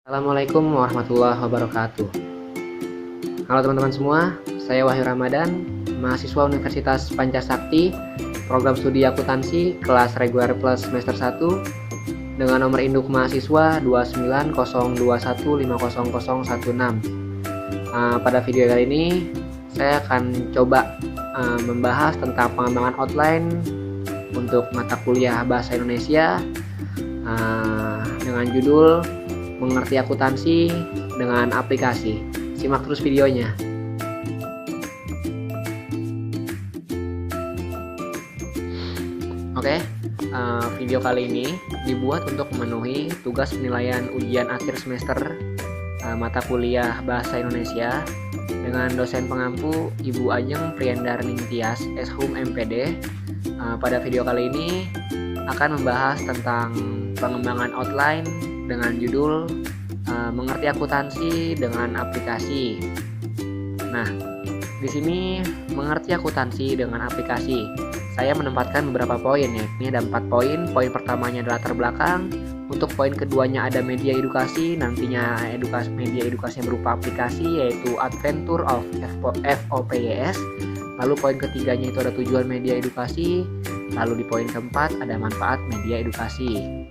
Assalamualaikum warahmatullahi wabarakatuh. Halo teman-teman semua, saya Wahyu Ramadan, mahasiswa Universitas Pancasakti, program studi akuntansi kelas reguler plus semester 1 dengan nomor induk mahasiswa 29021500016. Pada video kali ini saya akan coba membahas tentang pengembangan outline untuk mata kuliah Bahasa Indonesia dengan judul Mengerti Akuntansi dengan Aplikasi. Simak terus videonya. Oke, video kali ini dibuat untuk memenuhi tugas penilaian ujian akhir semester mata kuliah Bahasa Indonesia dengan dosen pengampu Ibu Ajeng Priyandarning Tias, Shum MPD. Pada video kali ini akan membahas tentang pengembangan outline dengan judul Mengerti Akuntansi dengan Aplikasi. Nah, di sini mengerti akuntansi dengan aplikasi. Saya menempatkan beberapa poin ya. Ini ada 4 poin. Poin pertamanya adalah latar belakang. Untuk poin keduanya ada media edukasi. Nantinya media edukasi yang berupa aplikasi yaitu Adventure of FOPES. Lalu poin ketiganya itu ada tujuan media edukasi. Lalu di poin keempat ada manfaat media edukasi.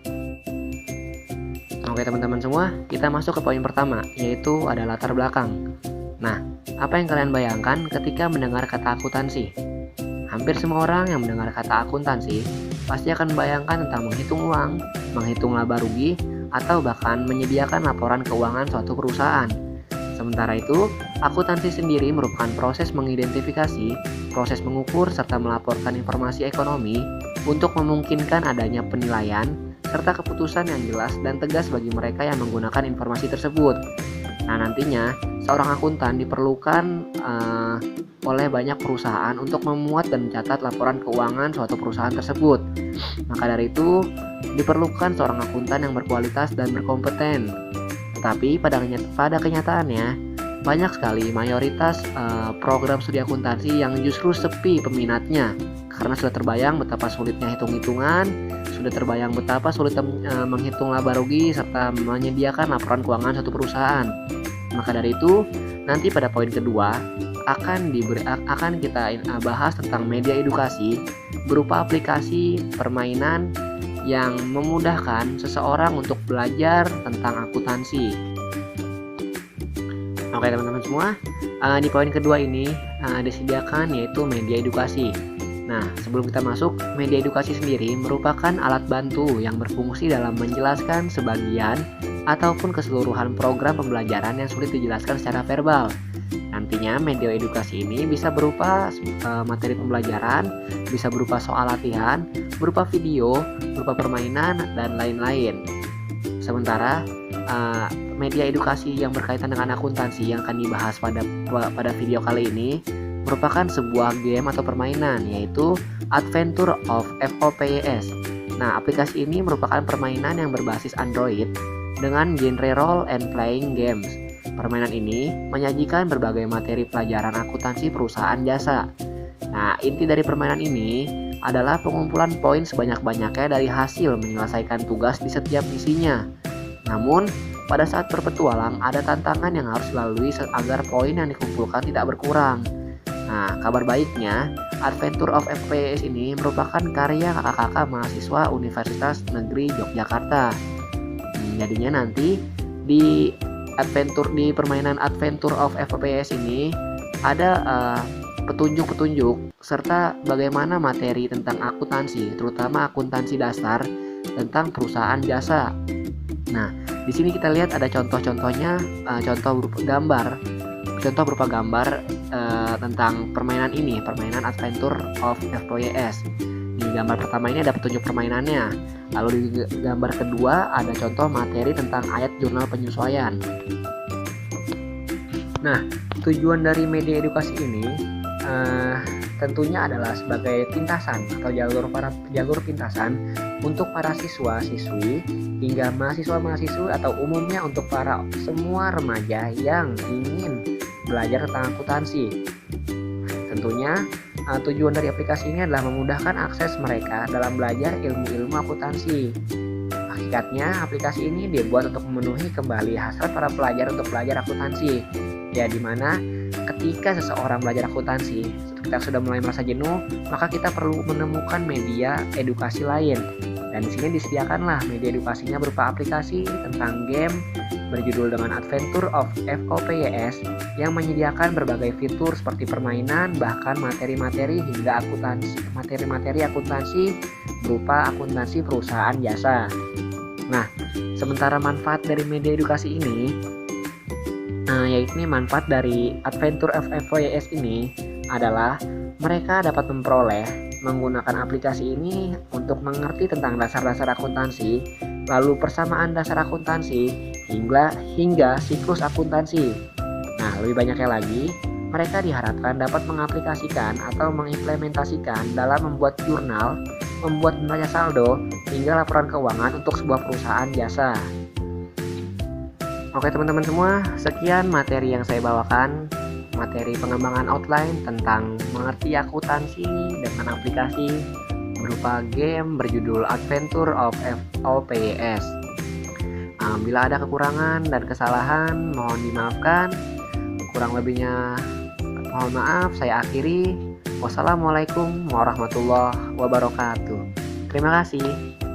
Oke teman-teman semua, kita masuk ke poin pertama, yaitu ada latar belakang. Nah, apa yang kalian bayangkan ketika mendengar kata akuntansi? Hampir semua orang yang mendengar kata akuntansi pasti akan membayangkan tentang menghitung uang, menghitung laba rugi, atau bahkan menyediakan laporan keuangan suatu perusahaan. Sementara itu, akuntansi sendiri merupakan proses mengidentifikasi, proses mengukur, serta melaporkan informasi ekonomi untuk memungkinkan adanya penilaian serta keputusan yang jelas dan tegas bagi mereka yang menggunakan informasi tersebut. Nah, nantinya seorang akuntan diperlukan oleh banyak perusahaan untuk memuat dan mencatat laporan keuangan suatu perusahaan tersebut. Maka dari itu, diperlukan seorang akuntan yang berkualitas dan berkompeten. Tetapi pada kenyataannya, banyak sekali mayoritas program studi akuntansi yang justru sepi peminatnya karena sudah terbayang betapa sulitnya hitung-hitungan, sudah terbayang betapa sulit menghitung laba rugi serta menyediakan laporan keuangan suatu perusahaan. Maka dari itu, nanti pada poin kedua akan kita bahas tentang media edukasi berupa aplikasi permainan yang memudahkan seseorang untuk belajar tentang akuntansi. Oke teman-teman semua, di poin kedua ini disediakan yaitu media edukasi. Nah, sebelum kita masuk, media edukasi sendiri merupakan alat bantu yang berfungsi dalam menjelaskan sebagian ataupun keseluruhan program pembelajaran yang sulit dijelaskan secara verbal. Nantinya media edukasi ini bisa berupa materi pembelajaran, bisa berupa soal latihan, berupa video, berupa permainan, dan lain-lain. Sementara media edukasi yang berkaitan dengan akuntansi yang akan dibahas pada video kali ini merupakan sebuah game atau permainan, yaitu Adventure of FOPES. Nah, aplikasi ini merupakan permainan yang berbasis Android dengan genre role and playing games. Permainan ini menyajikan berbagai materi pelajaran akuntansi perusahaan jasa. Nah, inti dari permainan ini adalah pengumpulan poin sebanyak-banyaknya dari hasil menyelesaikan tugas di setiap misinya. Namun, pada saat berpetualang ada tantangan yang harus dilalui agar poin yang dikumpulkan tidak berkurang. Nah, kabar baiknya, Adventure of FOPES ini merupakan karya kakak-kakak mahasiswa Universitas Negeri Yogyakarta. Jadinya nanti di permainan Adventure of FOPES ini ada petunjuk-petunjuk serta bagaimana materi tentang akuntansi, terutama akuntansi dasar tentang perusahaan jasa. Nah, di sini kita lihat ada contoh-contohnya, contoh berupa gambar tentang permainan ini, permainan Adventure of FOPES. Di gambar pertama ini ada petunjuk permainannya. Lalu di gambar kedua ada contoh materi tentang ayat jurnal penyesuaian. Nah, tujuan dari media edukasi ini tentunya adalah sebagai pintasan atau jalur pintasan untuk para siswa-siswi hingga mahasiswa-mahasiswi atau umumnya untuk para semua remaja yang ingin belajar tentang akuntansi. Tentunya tujuan dari aplikasi ini adalah memudahkan akses mereka dalam belajar ilmu-ilmu akuntansi. Singkatnya, aplikasi ini dibuat untuk memenuhi kembali hasrat para pelajar untuk belajar akuntansi. Ya, dimana ketika seseorang belajar akuntansi, kita sudah mulai merasa jenuh, maka kita perlu menemukan media edukasi lain. Dan di sini disediakanlah media edukasinya berupa aplikasi tentang game berjudul dengan Adventure of FOPYS yang menyediakan berbagai fitur seperti permainan, bahkan materi-materi hingga materi-materi akuntansi berupa akuntansi perusahaan jasa. Nah, sementara manfaat dari media edukasi ini, yaitu manfaat dari Adventure of FOPYS ini adalah mereka dapat menggunakan aplikasi ini untuk mengerti tentang dasar-dasar akuntansi, lalu persamaan dasar akuntansi, hingga siklus akuntansi. Nah, lebih banyaknya lagi, mereka diharapkan dapat mengaplikasikan atau mengimplementasikan dalam membuat jurnal, membuat neraca saldo, hingga laporan keuangan untuk sebuah perusahaan jasa. Oke teman-teman semua, sekian materi yang saya bawakan. Materi pengembangan outline tentang mengerti akuntansi dengan aplikasi berupa game berjudul Adventure of FOPYS. Bila ada kekurangan dan kesalahan, mohon dimaafkan. Kurang lebihnya mohon maaf, saya akhiri. Wassalamualaikum warahmatullahi wabarakatuh. Terima kasih.